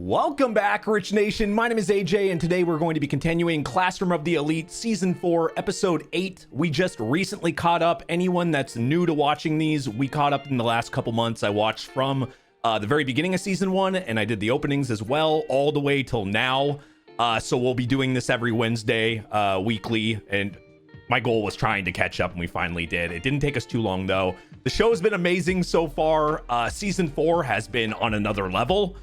Welcome back, Rich Nation. My name is AJ, and today we're going to be continuing Classroom of the Elite Season 4, Episode 8. We just recently caught up. Anyone that's new to watching these, we caught up in the last couple months. I watched from the very beginning of Season 1, and I did the openings as well, all the way till now. So we'll be doing this every Wednesday, weekly, and my goal was trying to catch up, and we finally did. It didn't take us too long, though. The show has been amazing so far. Season 4 has been on another level.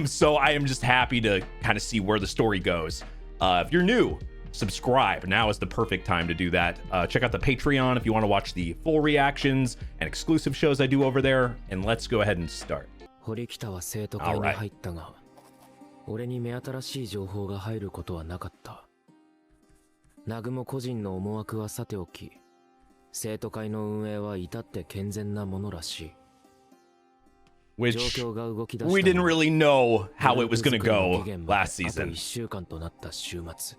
So I am just happy to kind of see where the story goes. If you're new, subscribe. Now is the perfect time to do that. Check out the Patreon if you want to watch the full reactions and exclusive shows I do over there. And let's go ahead and start. All right. 俺に目新しい情報が入ることはなかった。南雲個人の思惑はさておき、生徒会の運営は至って健全なものらしい。Which we didn't really know how it was going to go last season. 1週間となった週末、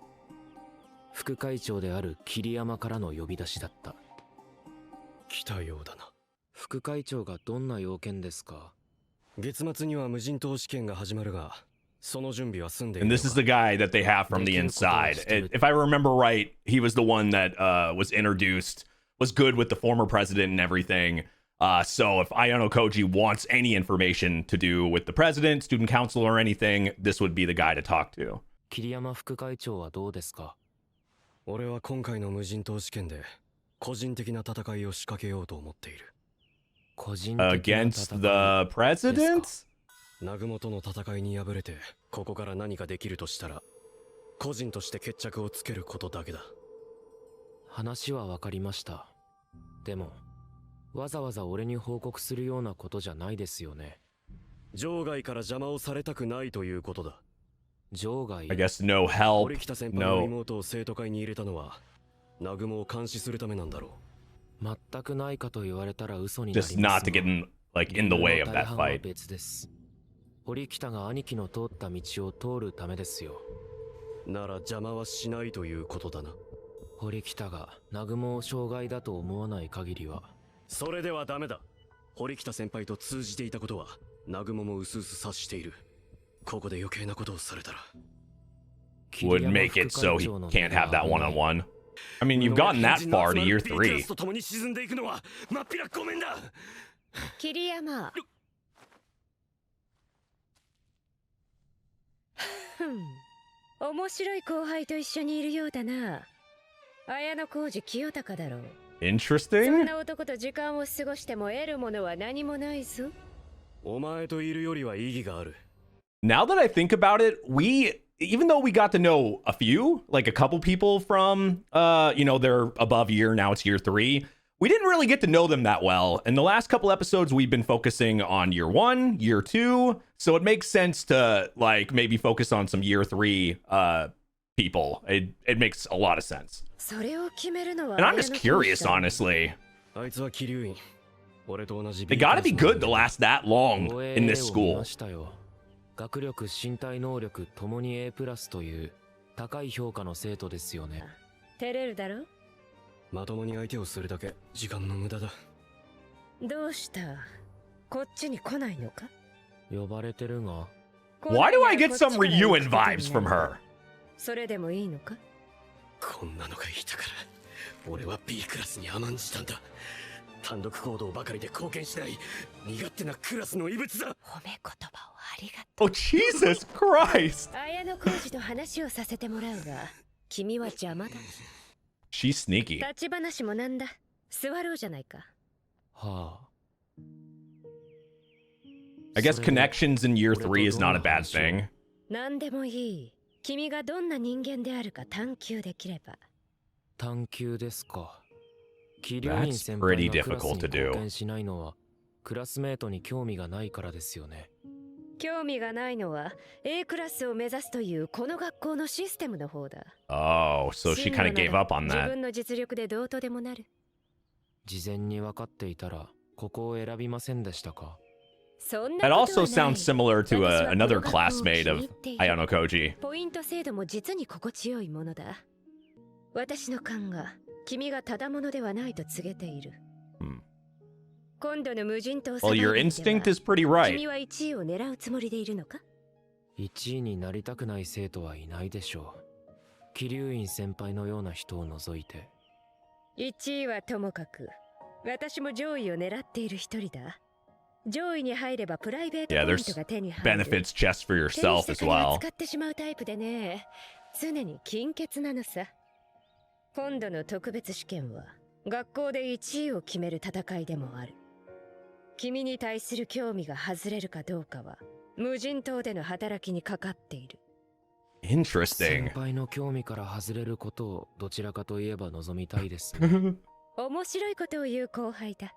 副会長である桐山からの呼び出しだった。来たようだな。副会長がどんな要件ですか？月末には無人島試験が始まるが、その準備は済んでいる。And this is the guy that they have from the inside. If I remember right, he was the one that was introduced, was good with the former president and everything. So if Ayano Koji wants any information to do with the president, student council, or anything, this would be the guy to talk to. 桐山副会長はどうですか？俺は今回の無人島試験で個人的な戦いを仕掛けようと思っている。個人的な戦い Against the president? 南雲との戦いに敗れてここから何かできるとしたら個人として決着をつけることだけだ。話はわかりました。でもわざわざ俺に報告するようなことじゃないですよね。場外から邪魔をされたくないということだ。場外 I guess no help. 堀北先輩の妹を生徒会に入れたのは南雲を監視するためなんだろう。全くないかと言われたら嘘になります。Just not to get in the way of that fight. 別です。堀北が兄貴の通った道を通るためですよ。なら邪魔はしないということだな。堀北が南雲を障害だと思わない限りは。それではダメだ。堀北先輩と通じていたことは南雲も薄々察している。ここで余計なことをされたら would make it so he can't have that one-on-one. I mean, you've gotten that far to year 3. と共に沈んでいくのはまっぴらごめんだ。桐山。面白い後輩と一緒にいるようだな。綾小路清隆だろう。Interesting. そんな男と時間を過ごしても得るものは何もないぞ。お前といるよりは意義がある。Now that I think about it, even though we got to know a few, like a couple people from, they're above year, now it's year 3, we didn't really get to know them that well. In the last couple episodes, we've been focusing on year 1, year 2, so it makes sense to, maybe focus on some year 3 people. It makes a lot of sense. And I'm just curious, honestly. They gotta be good to last that long in this school. 学力身体能力ともに A プラスという高い評価の生徒ですよね。照れるだろ？まともに相手をするだけ時間の無駄だ。どうした？こっちに来ないのか？呼ばれてるが。Why do I get some Ryuen vibes from her? それでもいいのか？こんなのがいたから俺は B クラスに甘んじたんだ。単独行動ばかりで貢献しない身勝手なクラスの異物だ。褒め言葉をありがとう。Oh Jesus Christ! 綾小路と話をさせてもらうが、君は邪魔だ。She's sneaky. 立ち話もなんだ。座ろうじゃないか。はあ。I guess connections in year 3 is not a bad thing. なんでもいい。君がどんな人間であるか探求できれば。探求ですか。That's pretty difficult to do. しないのはクラスメートに興味がないからですよね。興味がないのは A クラスを目指すというこの学校のシステムの方だ。Oh, so she kind of gave up on 自 that. 分の実力でどうとでもなる。事前に分かっていたらここを選びませんでしたか？ That also sounds similar to another classmate of Ayano Koji. ポイント制度も実に心地よいものだ。私の勘が君がただものではないと告げている。今度の無人島 Well, your instinct is pretty right. 君は1位を狙うつもりでいるのか？ 1位になりたくない生徒はいないでしょう。桐生院先輩のような人を除いて。1位はともかく、私も上位を狙っている一人だ。上位に入ればプライベート Yeah, ポイン there's トが手に入る。 benefits just for 手に yourself した as 金は well. 使ってしまうタイプでね、常に金欠なのさ。今度の特別試験は学校で1位を決める戦いでもある。君に対する興味が外れるかどうかは無人島での働きにかかっている。Interesting. 先輩の興味から外れることをどちらかといえば望みたいですね。面白いことを言う後輩だ。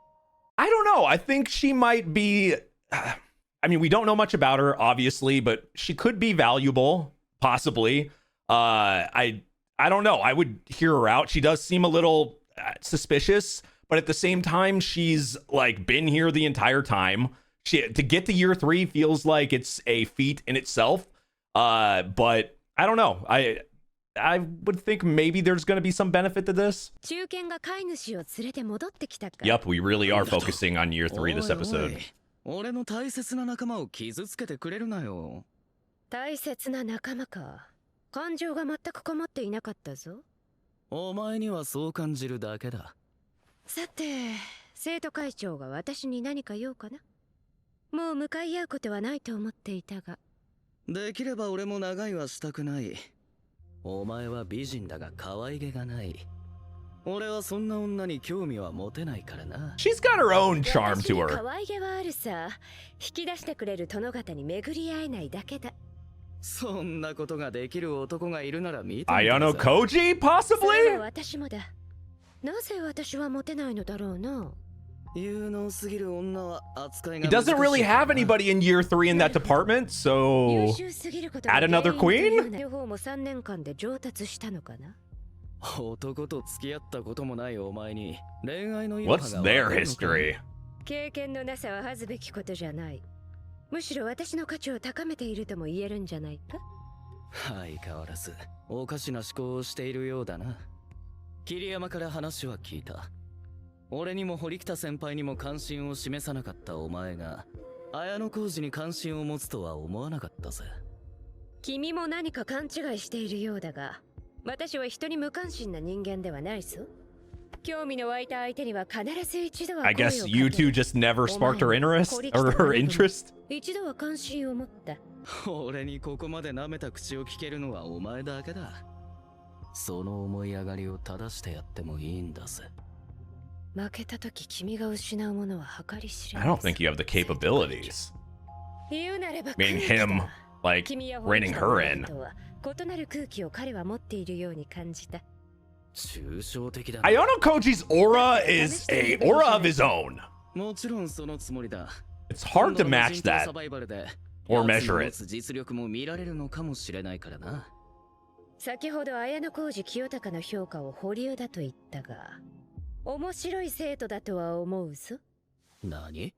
I don't know. I think she might be. I mean, we don't know much about her, obviously, but she could be valuable, possibly. I don't know. I would hear her out. She does seem a little suspicious, but at the same time, she's like been here the entire time. To get to year 3 feels like it's a feat in itself. But I don't know. I would think maybe there's going to be some benefit to this. 中堅が飼い主を連れて戻ってきたか。 Yep, we really are focusing on year 3 this episode. 俺の大切な仲間を傷つけてくれるなよ。大切な仲間か。感情が全くこもっていなかったぞ。お前にはそう感じるだけだ。さて、生徒会長が私に何か言おうかな。もう向かい合うことはないと思っていたが。できれば俺も長いはしたくない。お前は美人だが可愛げがない。俺はそんな女に興味は持てないからな。 She's got her own charm 私 to に her. 可愛げはあるさ。引き出してくれる殿方に巡り合えないだけだ。そんなことができる男がいるなら見てみた Ayano ぜ。 Koji, それ possibly? は私もだ。なぜ私はモテないのだろうな。有能すぎる女は扱い He が doesn't really have anybody in year 3 in that department, 優 so 秀すぎること add another queen? 両方も3年間で上達したのかな。男と付き合ったこともないお前に恋愛の what's their history? 経験のなさは恥ずべきことじゃない。むしろ私の価値を高めているとも言えるんじゃないか。相変わらずおかしな思考をしているようだな。桐山から話は聞いた。俺にも堀北先輩にも関心を示さなかったお前が綾野浩二に関心を持つとは思わなかったぜ。君も何か勘違いしているようだが、私は人に無関心な人間ではないぞ。興味の湧いた相手には必ず一度は I 声を guess かけ you る。 two just never sparked her interest or her interest. 一度は関心を持った。俺にここまで舐めた口を聞けるのはお前だけだ。その思い上がりを正してやってもいいんだぜ。負けた時君が失うものは計り知れ I ない。 don't think you have the capabilities. 言うなれば Meaning 空気だ him, like, 君や reining her in. とは異なる空気を彼は持っているように感じた。抽象的だな。 Ayano Koji's aura is a aura of his own. もちろんそのつもりだ。 It's hard to match サ that バイバルで or 奴の measure 持 it. つ実力も見られるのかもしれないからな。先ほど綾小路清隆の評価を保留だと言ったが、面白い生徒だとは思うぞ。何？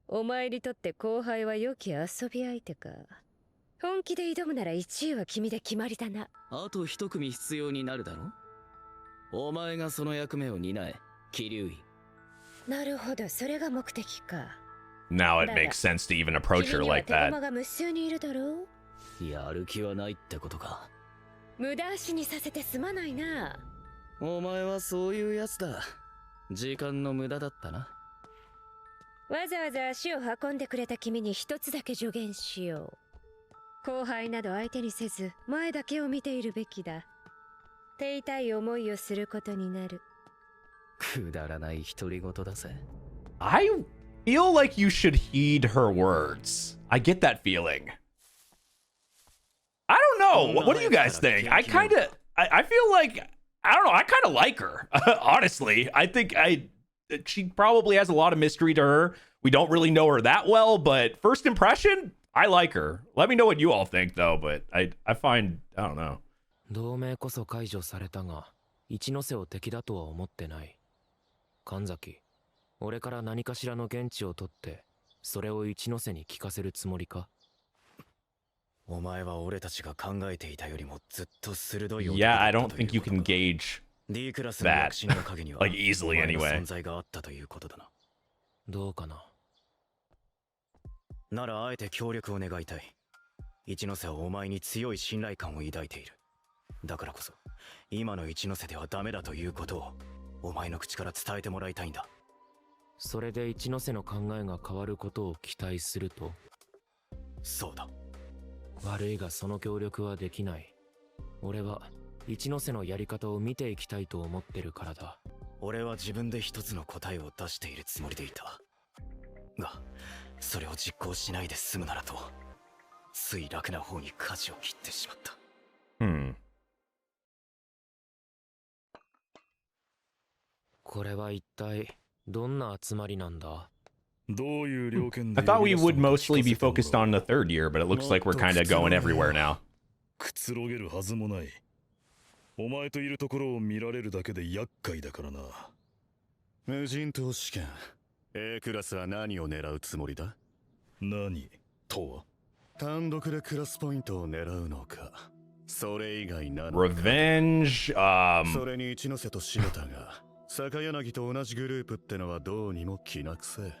お前にとって後輩は良き遊び相手か。本気で挑むなら1位は君で決まりだな。あと一組必要になるだろ。お前がその役目を担え、桐生院。なるほど、それが目的か。 Now it makes sense to even approach 君 her には like 手駒 that. が無数にいるだろう。やる気はないってことか。無駄足にさせてすまないな。お前はそういうやつだ。時間の無駄だったな。わざわざ足を運んでくれた君に一つだけ助言しよう。後輩など相手にせず前だけを見ているべきだ。手痛い思いをすることになる。くだらない独り言だぜ。I feel like you should heed her words. I get that feeling. I don't know. What do you guys think? I feel like, I don't know. I kind of like her. Honestly, I think she probably has a lot of mystery to her. We don't really know her that well, but first impression, I like her. Let me know what you all think though, but I don't know. 同盟こそ解除されたが、一ノ瀬を敵だとは思ってない。神崎、俺から何かしらの言質を取って、それを一ノ瀬に聞かせるつもりか？お前は俺たちが考えていたよりもずっと鋭い。 Yeah, I don't think you can gauge D クラスの躍進の陰には like easily お前の anyway. 存在があったということだな。どうかな。ならあえて協力を願いたい。一ノ瀬はお前に強い信頼感を抱いている。だからこそ今の一ノ瀬ではダメだということをお前の口から伝えてもらいたいんだ。それで一ノ瀬の考えが変わることを期待すると。そうだ。悪いがその協力はできない。俺は一ノ瀬のやり方を見ていきたいと思ってるからだ。俺は自分で一つの答えを出しているつもりでいたが、それを実行しないで済むならとつい楽な方に舵を切ってしまった。これは一体どんな集まりなんだ？ I thought we would mostly be focused on the third year, but it looks like we're kind of going everywhere now. くつろげるはずもない。お前といるところを見られるだけで厄介だからな。無人島試験 A クラスは何を狙うつもりだ？何とは？単独でクラスポイントを狙うのか、それ以外なのか。 Revenge, それに一ノ瀬と柴田が坂柳と同じグループってのはどうにも気なくせ。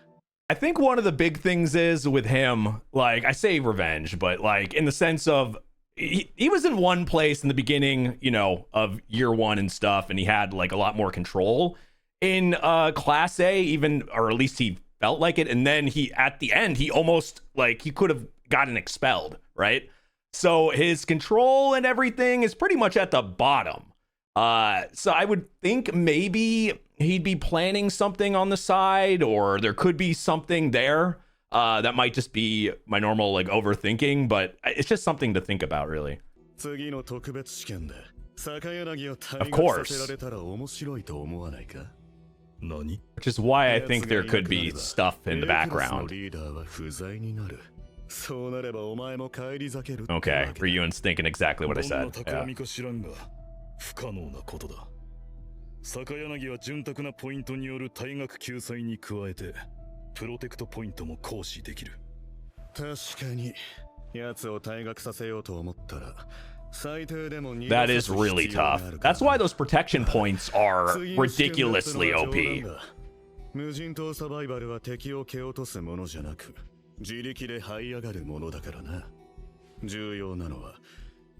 I think one of the big things is with him, like, I say revenge, but like in the sense of he was in one place in the beginning, you know, of year one and stuff, and he had like a lot more control in Class A, even, or at least he felt like it. And then he, at the end, he almost like he could have gotten expelled, right? So his control and everything is pretty much at the bottom. So I would think maybe he'd be planning something on the side, or there could be something there. That might just be my normal like overthinking, but it's just something to think about, really. 次の特別試験で坂柳を退 Of 学させ course. られたら面白いと思わないか？何？ Which is why I think there could be stuff in the クラスの background. リーダーは不在になる。そうなればお前も返り咲けるってわ Okay, け Ryuan's thinking exactly what I どんな said. 企 Yeah. みか知らんが不可能なことだ。坂柳は潤沢なポイントによる退学救済に加えてプロテクトポイントも行使できる。確かに奴を退学させようと思ったら最低でも That is really tough. That's why those protection points are ridiculously OP. 無人島サバイバルは敵を蹴落とすものじゃなく自力で這い上がるものだからな。重要なのは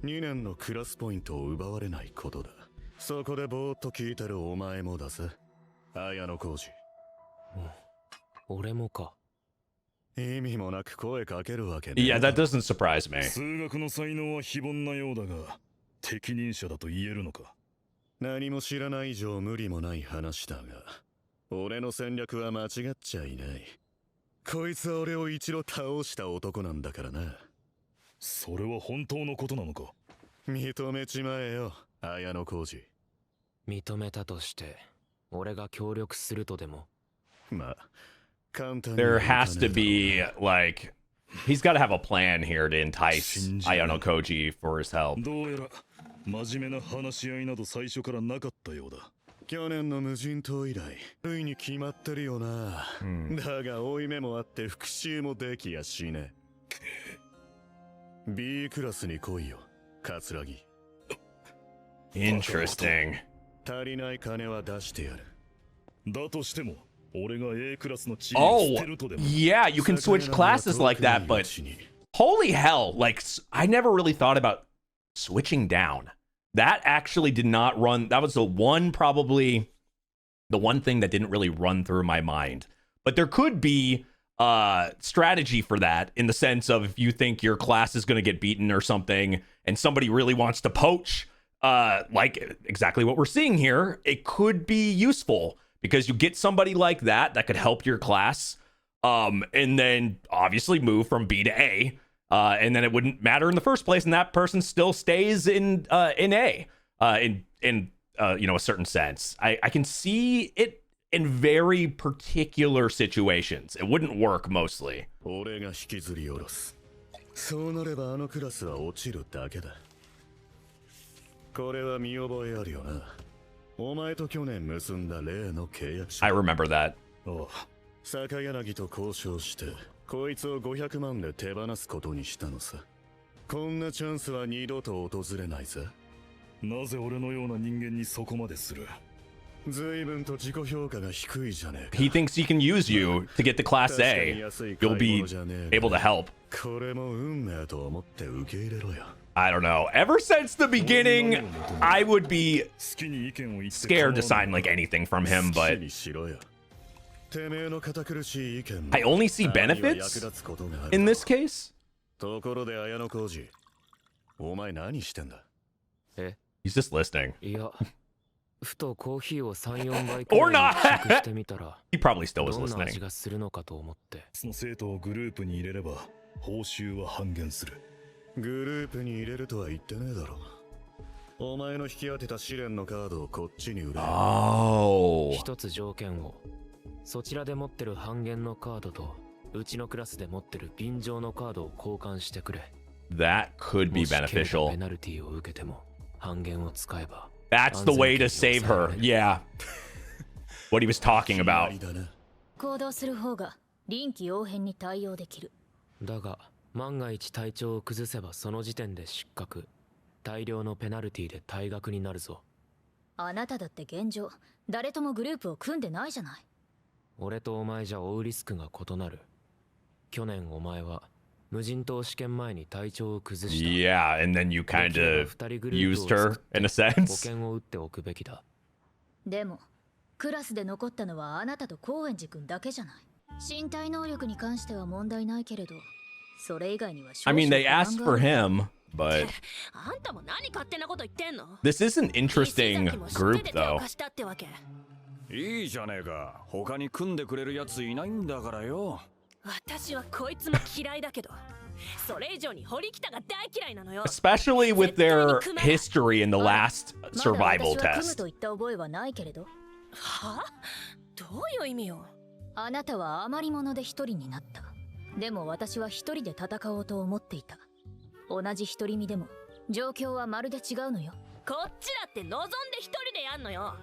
2年のクラスポイントを奪われないことだ。そこでぼーっと聞いてるお前もだぜ、綾野浩二。俺もか。意味もなく声かけるわけね。Yeah, that doesn't surprise me. 数学の才能は非凡なようだが適任者だと言えるのか？何も知らない以上無理もない話だが、俺の戦略は間違っちゃいない。こいつは俺を一度倒した男なんだからな。それは本当のことなのか？認めちまえよ、綾野浩二。認めたとして俺が協力するとでも？まあ簡単に There はいかねえだろうな。 has to be like he's got to have a plan here to entice Ayano Koji for his help. どうやら真面目な話し合いなど最初からなかったようだ。去年の無人島以来類に決まってるよな、だが負い目もあって復讐もできやしね。B クラスに来いよ、桂木。 Interesting. 足りない金は出してやる。だとしても俺が A クラスの地位を Oh, 捨てるとでも。 yeah, you can switch classes like that, but holy hell, like I never really thought about switching down. That actually did not run. That was probably the one thing that didn't really run through my mind. But there could be strategy for that in the sense of if you think your class is going to get beaten or something and somebody really wants to poach, like exactly what we're seeing here, it could be useful because you get somebody like that that could help your class, and then obviously move from B to A. And then it wouldn't matter in the first place, and that person still stays in A, in you know, a certain sense. I can see it in very particular situations. It wouldn't work mostly. 俺が引きずり下ろす。そうなればあのクラスは落ちるだけだ。これは見覚えあるよな。お前と去年結んだ例の契約書。 I remember that. ああ、坂柳と交渉してこいつを500万で手放すことにしたのさ。こんなチャンスは二度と訪れないぜ。なぜ俺のような人間にそこまでする？随分と自己評価が低いじゃねえか。 He thinks he can use you to get to Class A. You'll be able to help. これも運命と思って受け入れろよ。 I don't know. Ever since the beginning, I would be 好きに意見を言って scared to sign like anything from him, 好き but にしろよ。てめえの堅苦しい意見も I only see たまには benefits 役立つことがある in this case. ところで綾野浩二、お前何してんだ？ え He's just listening. いやふとコーヒーを3、4倍く Or らい not. に試食してみたら He probably still was どんな味 listening. がするのかと思って。その生徒をグループに入れれば報酬は半減する。グループに入れるとは言ってねえだろ。お前の引き当てた試練のカードをこっちに売れ。 Oh. 一つ条件を、そちらで持ってる半減のカードとうちのクラスで持ってる便乗のカードを交換してくれ。 That could be もし軽度ペ beneficial. ナルティを受けても半減を使えば That's the way to save her. Yeah. What he was talking あ about. りだな。行動する方が臨機応変に対応できる。だが万が一体調を崩せばその時点で失格。大量のペナルティで退学になるぞ。あなただって現状誰ともグループを組んでないじゃない。俺とお前じゃ負うリスクが異なる。去年お前は無人島試験前に体調を崩した。 Yeah, and then you できれ kind ば of 二人グループ used を her 作って in a 保 sense. 険を打っておくべきだ。でもクラスで残ったのはあなたと高円寺君だけじゃない。身体能力に関しては問題ないけれど、それ以外には少 I 々 mean, they 不安 asked が for ある。 him, but あんたも何勝手なこと言ってんの？ this is an interesting group, though. 貸したってわけ。いいじゃねえか。他に組んでくれるやついないんだからよ。私はこいつも嫌いだけど、それ以上に堀北が大嫌いなのよ。 Especially with their history in the last まだ survival 私は組む test. と言った覚えはないけれど、は？どういう意味よ？あなたは余り者で一人になった。でも私は一人で戦おうと思っていた。同じ独り身でも状況はまるで違うのよ。こっちだって望んで一人でやんのよ。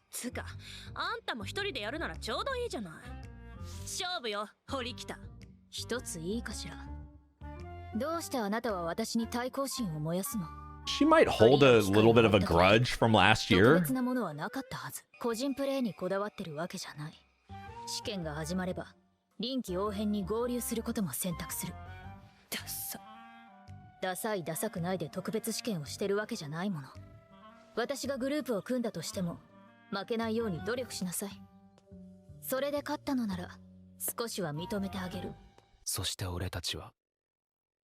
つか、あんたも一人でやるならちょうどいいじゃない。勝負よ、堀北。一ついいかしら。どうしてあなたは私に対抗心を燃やすの？ She might hold a little bit of a grudge from last 特 year. 別なものはなかったはず。個人プレーにこだわってるわけじゃない。試験が始まれば臨機応変に合流することも選択する。ダッサ。ダサいダサくないで特別試験をしてるわけじゃないもの。私がグループを組んだとしても負けないように努力しなさい。それで勝ったのなら少しは認めてあげる。そして俺たちは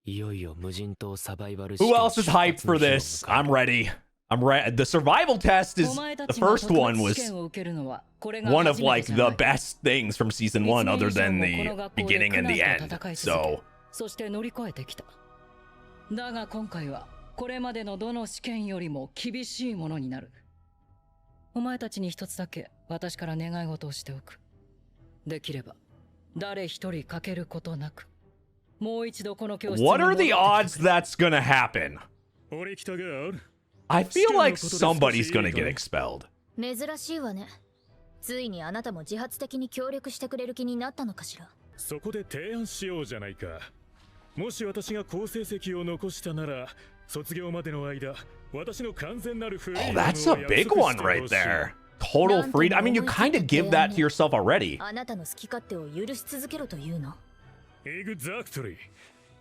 いよいよ無人島サバイバル Who else is hyped for this? I'm ready. I'm ready. The survival test is the first one was one of like the best things from season 1 other than the beginning and the end. So そして乗り越えてきた。だが今回はこれまでのどの試験よりも厳しいものになる。お前たちに一つだけ私から願い事をしておく。できれば誰一人欠けることなく、もう一度この教室に what 戻 are ってき the て odds that's gonna happen? 堀北がある。 I feel like somebody's gonna get expelled. 珍しいわね。ついにあなたも自発的に協力してくれる気になったのかしら。そこで提案しようじゃないか。もし私が好成績を残したなら、卒業までの間、私の完全なるフリー Oh, ダムを that's a big one right there. Total freedom. I mean, you kind of give that to yourself already. あなたの好き勝手を許し続けろというの。エグザクトリー。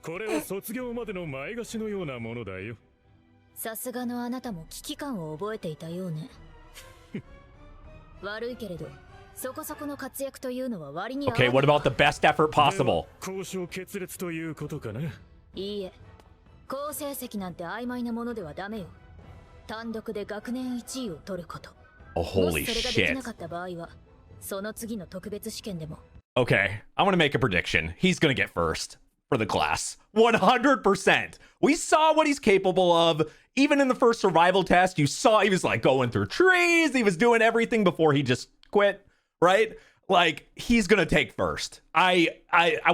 これは卒業までの前貸しのようなものだよ。さすがのあなたも危機感を覚えていたようね。悪いけれど、そこそこの活躍というのは割に合わない。 Okay, what about the best effort possible? 交渉決裂ということかな。いいえ、好成績なんて曖昧なものではダメよ。単独で学年1位を取ること。 Oh, も holy しそれができな shit. かった場合は、その次の特別試験でも。 Okay, I'm gonna make a prediction. He's gonna get first for the class. 100%. We saw what he's capable of. Even in the first survival test, you saw he was like going through trees. He was doing everything before he just quit, right? Like, he's gonna take first. I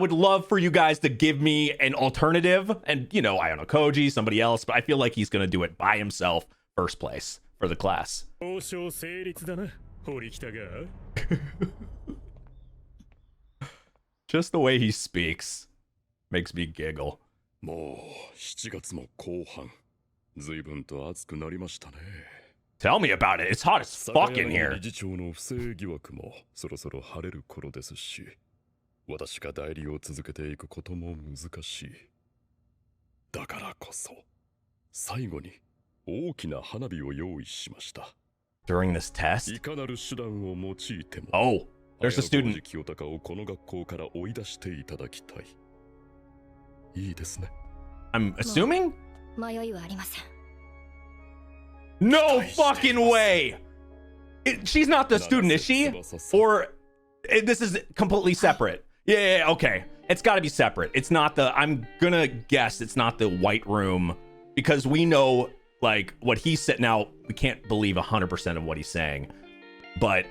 would love for you guys to give me an alternative. And, you know, I don't know, Koji, somebody else, but I feel like he's gonna do it by himself, first place for the class. 交渉成立だな、堀北が。Just the way he speaks makes me giggle. もう7月も後半、随分と暑くなりましたね。Tell me about it. It's hot as fuck in 理 here. 事長の不正疑惑もそろそろ晴れる頃ですし、私が代理を続けていくことも難しい。だからこそ、最後に大きな花火を用意しました。During this test? いかなる手段を用いても、Oh, there's a student. 清隆をこの学校から追い出していただきたい。いいですね。I'm assuming? 迷いはありません。 No fucking way! She's not the student, is she? Or this is completely separate? Yeah, okay. It's got to be separate. It's not the... I'm gonna guess it's not the White Room because we know, like, what he's said. Now, we can't believe 100% of what he's saying, but...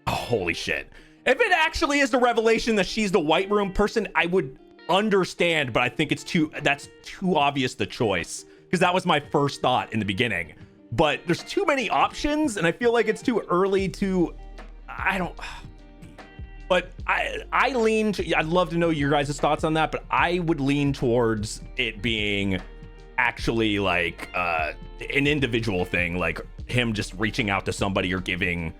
Oh, holy shit. If it actually is the revelation that she's the White Room person, I would understand, but I think it's that's too obvious the choice. Because that was my first thought in the beginning. But there's too many options, and I feel like it's too early to... I don't... But I lean to... I'd love to know your guys' thoughts on that, but I would lean towards it being actually like an individual thing, like him just reaching out to somebody or giving,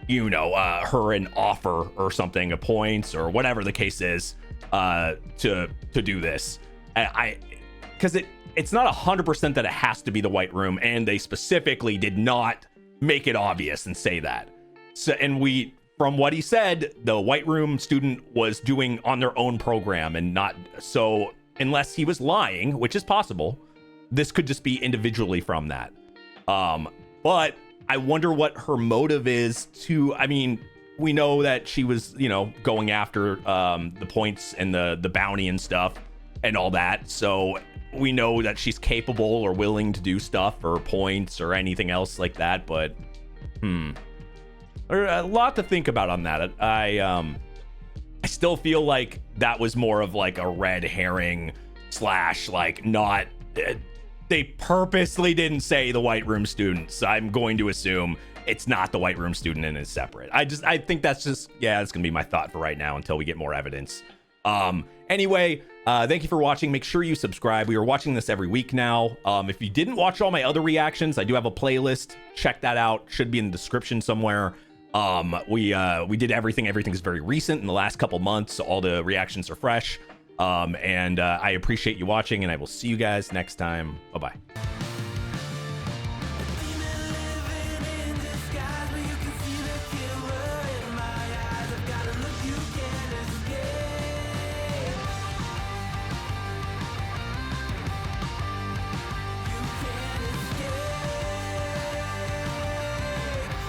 you know, her an offer or something, a points or whatever the case is, to do this. Because it's not 100% that it has to be the White Room, and they specifically did not make it obvious and say that. So, and from what he said, the White Room student was doing on their own program and not so. Unless he was lying, which is possible, this could just be individually from that. But I wonder what her motive is to. I mean, we know that she was, you know, going after the points and the bounty and stuff and all that. So we know that she's capable or willing to do stuff or points or anything else like that. But there's a lot to think about on that. I still feel like that was more of like a red herring / like not. They purposely didn't say the White Room student, so I'm going to assume it's not the White Room student and it's separate. I think that's just, yeah, that's gonna be my thought for right now until we get more evidence. Anyway, thank you for watching. Make sure you subscribe. We are watching this every week now. If you didn't watch all my other reactions, I do have a playlist. Check that out. Should be in the description somewhere. We did everything. Everything's very recent in the last couple months. So all the reactions are fresh. And I appreciate you watching, and I will see you guys next time. Bye-bye.